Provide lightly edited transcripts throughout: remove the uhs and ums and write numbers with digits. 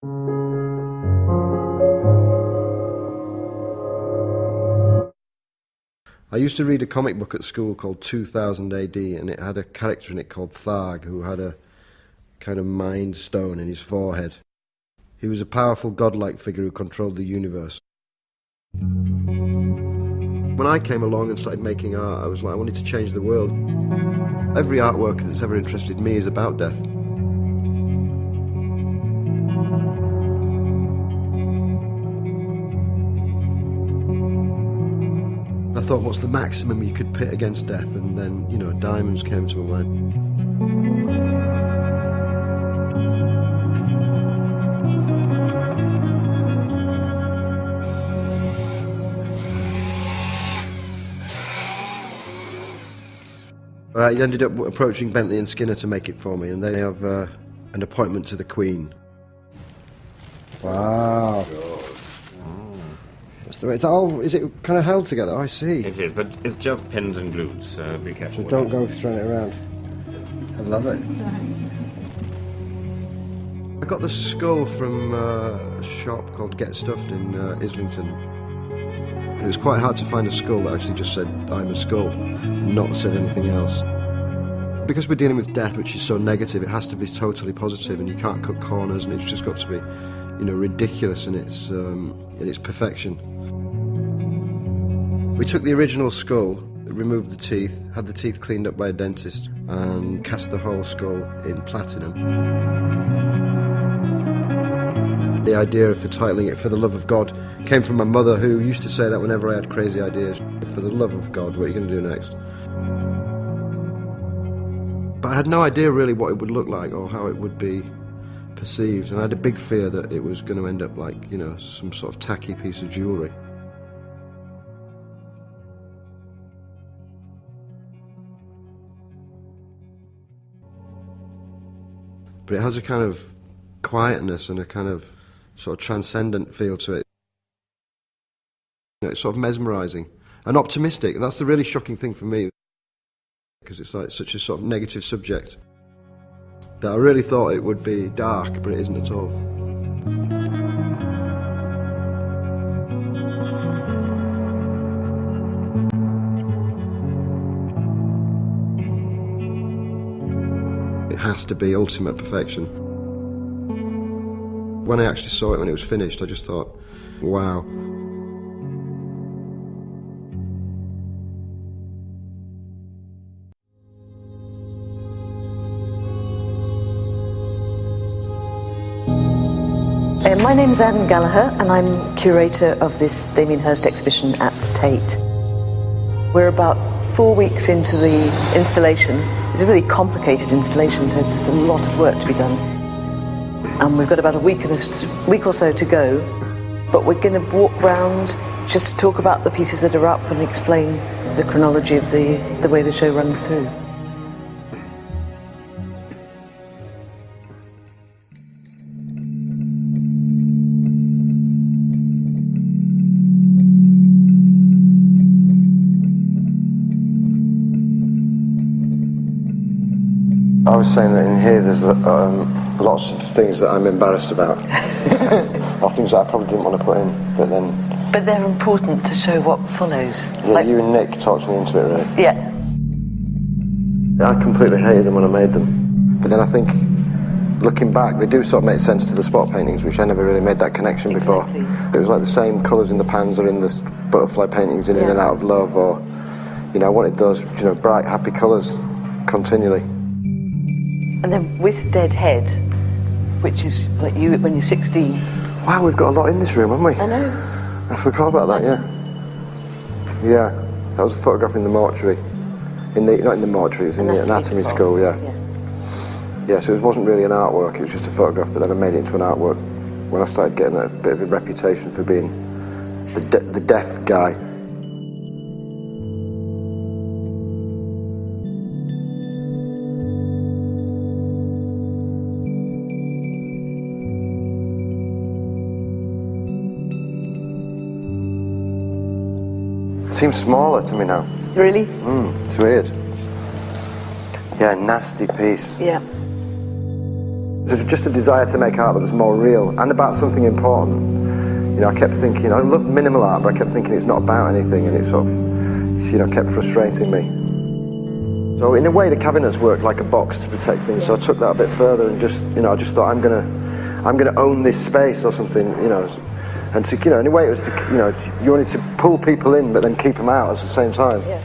I used to read a comic book at school called 2000 AD, and it had a character in it called Tharg, who had a kind of mind stone in his forehead. He was a powerful godlike figure who controlled the universe. When I came along and started making art, I was like, I wanted to change the world. Every artwork that's ever interested me is about death. I thought, what's the maximum you could pit against death? And then, you know, diamonds came to my mind. I ended up approaching Bentley and Skinner to make it for me, and they have an appointment to the Queen. Wow. Is it kind of held together? Oh, I see. It is, but it's just pinned and glued, so be careful. So don't go throwing it around. I love it. I got the skull from a shop called Get Stuffed in Islington. And it was quite hard to find a skull that actually just said, I'm a skull, and not said anything else. Because we're dealing with death, which is so negative, it has to be totally positive, and you can't cut corners, and it's just got to be, you know, ridiculous in its perfection. We took the original skull, removed the teeth, had the teeth cleaned up by a dentist, and cast the whole skull in platinum. The idea for titling it For the Love of God came from my mother, who used to say that whenever I had crazy ideas. For the love of God, what are you going to do next? But I had no idea really what it would look like or how it would be perceived, and I had a big fear that it was going to end up like, you know, some sort of tacky piece of jewellery. But it has a kind of quietness and a kind of sort of transcendent feel to it. You know, it's sort of mesmerising and optimistic. That's the really shocking thing for me, because it's like such a sort of negative subject that I really thought it would be dark, but it isn't at all. It has to be ultimate perfection. When I actually saw it when it was finished, I just thought, wow. My name's Anne Gallagher, and I'm curator of this Damien Hirst exhibition at Tate. We're about 4 weeks into the installation. It's a really complicated installation, so there's a lot of work to be done. And we've got about a week or so to go, but we're going to walk round, just talk about the pieces that are up and explain the chronology of the way the show runs through. I was saying that in here there's lots of things that I'm embarrassed about, or things that I probably didn't want to put in, but then... But they're important to show what follows. Yeah, like, you and Nick talked me into it, really. Yeah. I completely hated them when I made them. But then I think, looking back, they do sort of make sense to the spot paintings, which I never really made that connection before. It was like the same colours in the pans or in the butterfly paintings in and out of love, or, you know, I wanted those, you know, bright, happy colours continually. And then with Dead Head, which is like you when you're 16. Wow, we've got a lot in this room, haven't we? I know. I forgot about that, yeah. Yeah, that was a photograph in the mortuary. Not in the mortuary, it was in the anatomy school, yeah. Yeah, so it wasn't really an artwork, it was just a photograph, but then I made it into an artwork when I started getting a bit of a reputation for being the deaf guy. It seems smaller to me now. Really? It's weird. Yeah, nasty piece. Yeah. There's just a desire to make art that was more real and about something important. You know, I kept thinking, I love minimal art, but I kept thinking it's not about anything, and it sort of, you know, kept frustrating me. So in a way, the cabinets worked like a box to protect things. So I took that a bit further and just, you know, I just thought I'm gonna own this space or something, you know. And to, you know, in a way, it was to, you know, you wanted to pull people in, but then keep them out at the same time. Yeah.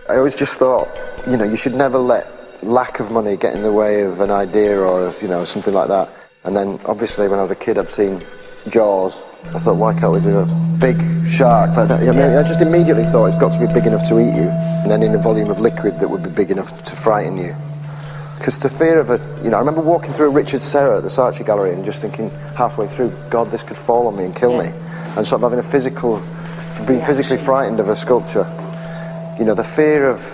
I always just thought, you know, you should never let lack of money get in the way of an idea or, you know, something like that. And then, obviously, when I was a kid, I'd seen Jaws. I thought, why can't we do a big shark like that? I mean, I just immediately thought it's got to be big enough to eat you, and then in a volume of liquid that would be big enough to frighten you. Because the fear of it, you know, I remember walking through Richard Serra at the Saatchi Gallery and just thinking halfway through, God, this could fall on me and kill me. And sort of having being physically frightened of a sculpture. You know, the fear of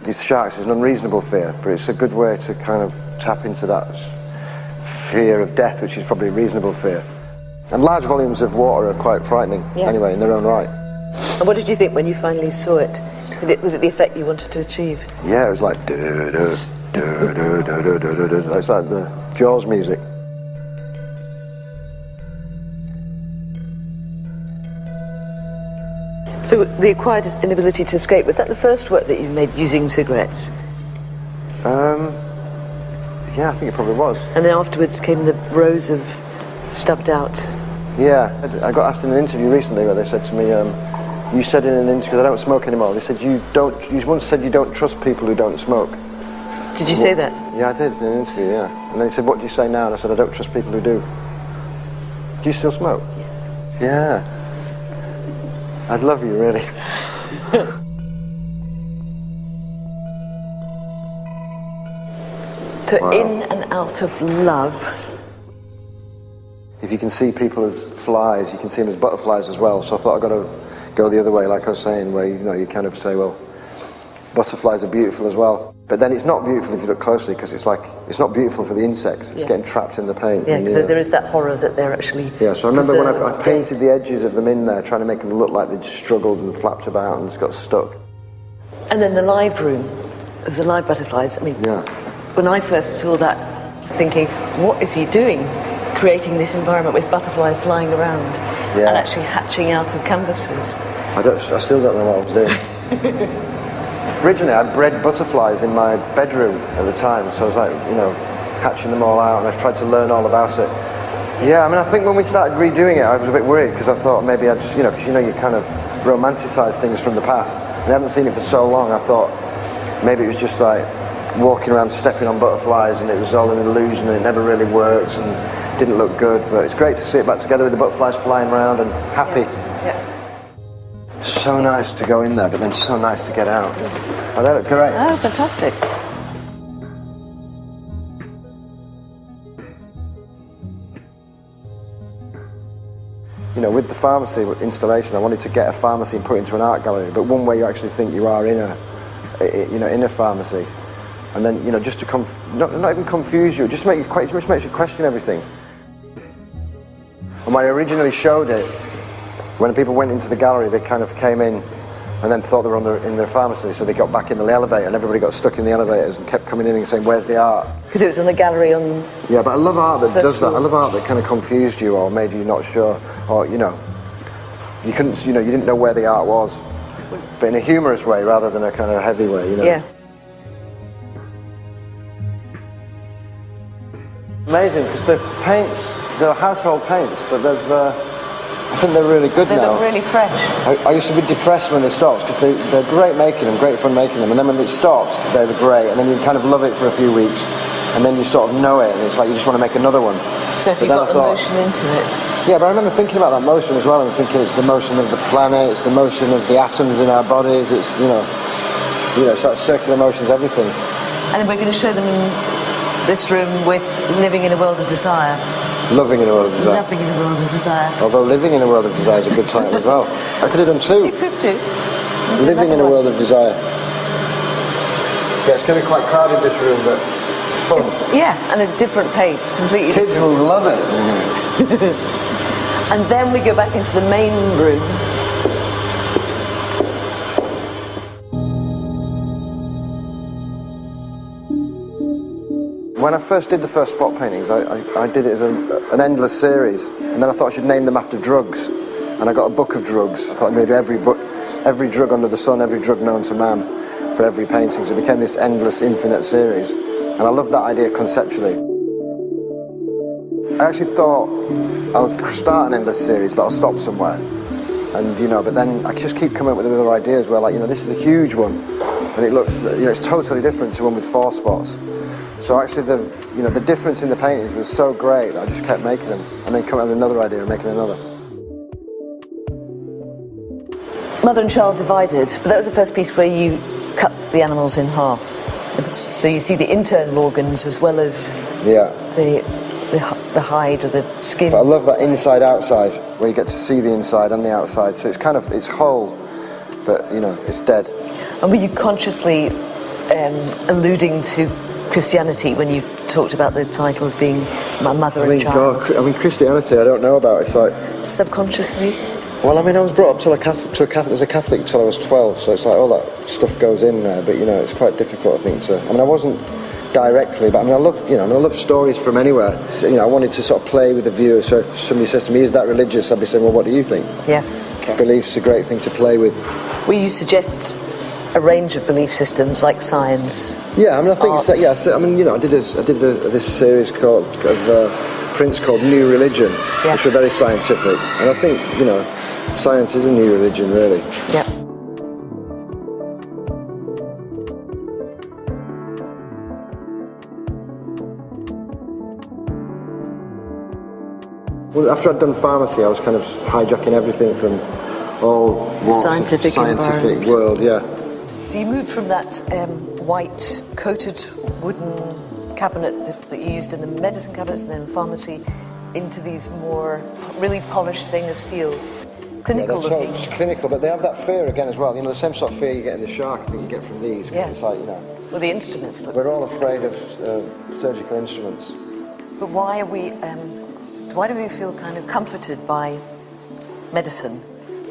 these sharks is an unreasonable fear, but it's a good way to kind of tap into that fear of death, which is probably a reasonable fear. And large volumes of water are quite frightening, anyway, in their own right. And what did you think when you finally saw it? Was it the effect you wanted to achieve? Yeah, it was like it's like the Jaws music. So the acquired inability to escape, was that the first work that you made using cigarettes? Yeah, I think it probably was. And then afterwards came the rows of stubbed out. Yeah, I got asked in an interview recently where they said to me, you said in an interview, because I don't smoke anymore, they said you once said you don't trust people who don't smoke. Did you say that? Yeah, I did in an interview, yeah. And they said, what do you say now? And I said, I don't trust people who do. Do you still smoke? Yes. Yeah. I'd love you, really. So Wow. in and out of love. If you can see people as flies, you can see them as butterflies as well. So I thought I've got to go the other way, like I was saying, where, you know, you kind of say, well, butterflies are beautiful as well. But then it's not beautiful if you look closely, because it's like, it's not beautiful for the insects. It's getting trapped in the paint. Yeah, because there is that horror that they're actually Yeah, so I remember when I painted the edges of them in there, trying to make them look like they'd struggled and flapped about and just got stuck. And then the live room, the live butterflies, I mean, when I first saw that, thinking, what is he doing? Creating this environment with butterflies flying around and actually hatching out of canvases. I still don't know what I was doing. Originally, I bred butterflies in my bedroom at the time, so I was like, you know, hatching them all out, and I tried to learn all about it. Yeah, I mean, I think when we started redoing it, I was a bit worried, because I thought maybe I'd, you know, because you know, you kind of romanticise things from the past, and I haven't seen it for so long. I thought maybe it was just like walking around stepping on butterflies, and it was all an illusion, and it never really worked, and didn't look good. But it's great to see it back together with the butterflies flying around and happy. Yeah. So nice to go in there, but then so nice to get out. Oh, they look great. Oh, fantastic. You know, with the pharmacy installation, I wanted to get a pharmacy and put it into an art gallery, but one way you actually think you are in a pharmacy. And then, you know, just to not even confuse you, just makes you question everything. And when I originally showed it, when people went into the gallery, they kind of came in and then thought they were in their pharmacy, so they got back into the elevator, and everybody got stuck in the elevators and kept coming in and saying, where's the art? Because it was in the gallery on... Yeah, but I love art that does that. I love art that kind of confused you or made you not sure, or, you know, you didn't know where the art was, but in a humorous way rather than a kind of heavy way, you know. Yeah. Amazing, because the paints, they're household paints, but I think they're really good now. They look really fresh. I used to be depressed when they stopped, because they're great making them, great fun making them, and then when it stops, they're great, and then you kind of love it for a few weeks, and then you sort of know it, and it's like you just want to make another one. So if you got emotion into it. Yeah, but I remember thinking about that motion as well, and thinking it's the motion of the planet, it's the motion of the atoms in our bodies, it's, you know, it's that circular motions, everything. And we're going to show them in this room with Living in a World of Desire. Loving in a World of Desire. Loving in a World of Desire. Although Living in a World of Desire is a good title as well. I could have done two. You could too. Living in a World of Desire. Yeah, it's going to be quite crowded, this room, but fun. Yeah, and a different pace, completely. Kids will love it. And then we go back into the main room. When I first did the first spot paintings, I did it as an endless series, and then I thought I should name them after drugs, and I got a book of drugs. I thought I'm going to do every drug under the sun, every drug known to man, for every painting, so it became this endless, infinite series, and I loved that idea conceptually. I actually thought I'll start an endless series, but I'll stop somewhere, and but then I just keep coming up with other ideas where, like, this is a huge one, and it looks, it's totally different to one with 4 spots. So actually, the difference in the paintings was so great that I just kept making them, and then coming up with another idea and making another. Mother and Child Divided, but that was the first piece where you cut the animals in half. So you see the internal organs as well as the hide or the skin. But I love that inside-outside, where you get to see the inside and the outside. So it's whole, but it's dead. And were you consciously alluding to Christianity when you talked about the title as being My Mother and Child? God, Christianity I don't know about. It's like subconsciously. Well, I was brought up as a Catholic till I was 12, so it's like all that stuff goes in there. But it's quite difficult, I think. I wasn't directly, but I love stories from anywhere. I wanted to sort of play with the viewer. So if somebody says to me, "Is that religious?" I'd be saying, "Well, what do you think?" Yeah. Okay. Belief's a great thing to play with. Will you suggest a range of belief systems like science? Yeah, I think so, yeah. So, I did this series of prints called New Religion, which were very scientific, and I think science is a new religion, really. Yeah. Well, after I'd done pharmacy, I was kind of hijacking everything from all walks of the scientific world. Yeah. So you moved from that white coated wooden cabinet that you used in the medicine cabinets and then pharmacy into these more really polished stainless steel. Clinical looking. It's clinical, but they have that fear again as well. The same sort of fear you get in the shark, I think you get from these. Cause it's like, Well, the instruments. We're all afraid of surgical instruments. But why do we feel kind of comforted by medicine,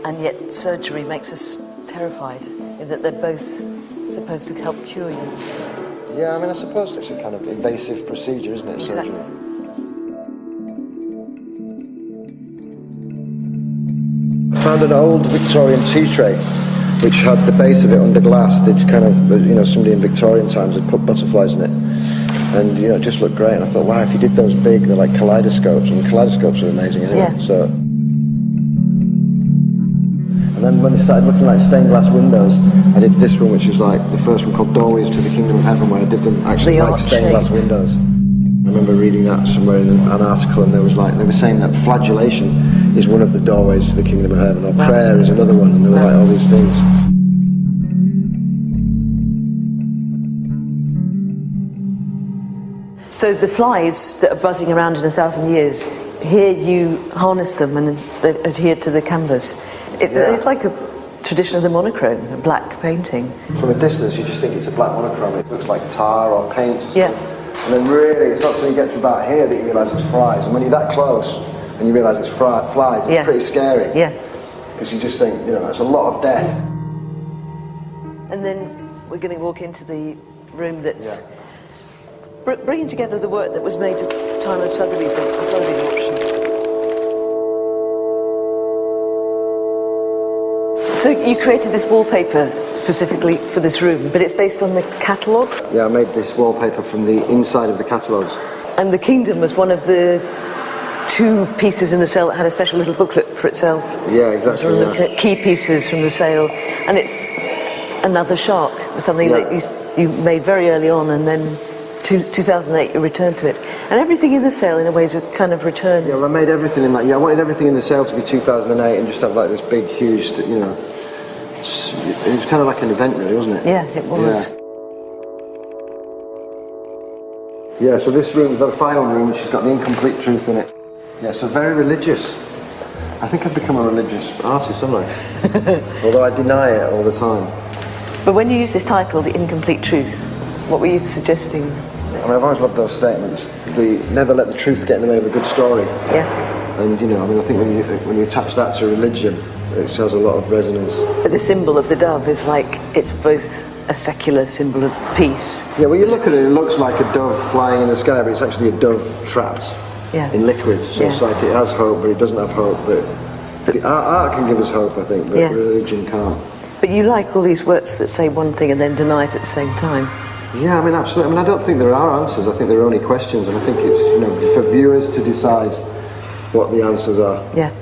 and yet surgery makes us terrified in that they're both supposed to help cure you? Yeah, I suppose it's a kind of invasive procedure, isn't it? Exactly. Surgery. I found an old Victorian tea tray which had the base of it under glass. They'd kind of, somebody in Victorian times had put butterflies in it, and it just looked great. And I thought, wow, if you did those big, they're like kaleidoscopes, and kaleidoscopes are amazing anyway. Yeah. So, and then when they started looking like stained glass windows, I did this one, which is like the first one called Doorways to the Kingdom of Heaven, where I did them actually like stained glass windows. I remember reading that somewhere in an article, and they were saying that flagellation is one of the doorways to the Kingdom of Heaven, or prayer is another one, and there were like all these things. So the flies that are buzzing around in 1,000 years, here you harness them and they adhere to the canvas. It's like a tradition of the monochrome, a black painting. From a distance, you just think it's a black monochrome. It looks like tar or paint or something. Yeah. And then really, it's not until you get to about here that you realise it's flies. And when you're that close and you realise it's flies, it's pretty scary. Yeah. Because you just think, it's a lot of death. And then we're going to walk into the room that's bringing together the work that was made at the time of Sotheby's auction. So you created this wallpaper specifically for this room, but it's based on the catalogue? Yeah, I made this wallpaper from the inside of the catalogues. And the Kingdom was one of the 2 pieces in the sale that had a special little booklet for itself. Yeah, exactly. So we're looking at key pieces from the sale, and it's another shark, something that you made very early on, and then 2008 you returned to it. And everything in the sale, in a way, is a kind of return. Yeah, well, I made everything in that. Yeah, I wanted everything in the sale to be 2008 and just have like this big, huge, it was kind of like an event, really, wasn't it? Yeah, it was. Yeah, so this room is the final room, which has got the incomplete truth in it. Yeah, so very religious. I think I've become a religious artist, haven't I? Although I deny it all the time. But when you use this title, The Incomplete Truth, what were you suggesting? I've always loved those statements. Never let the truth get in the way of a good story. Yeah. And, I think when you attach that to religion, it has a lot of resonance. But the symbol of the dove is like, it's both a secular symbol of peace. Yeah, well, you look at it, it looks like a dove flying in the sky, but it's actually a dove trapped in liquid. So it's like it has hope, but it doesn't have hope. But art can give us hope, I think, but religion can't. But you like all these works that say one thing and then deny it at the same time. Yeah, I mean, absolutely. I mean, I don't think there are answers. I think there are only questions, and I think it's, for viewers to decide what the answers are. Yeah.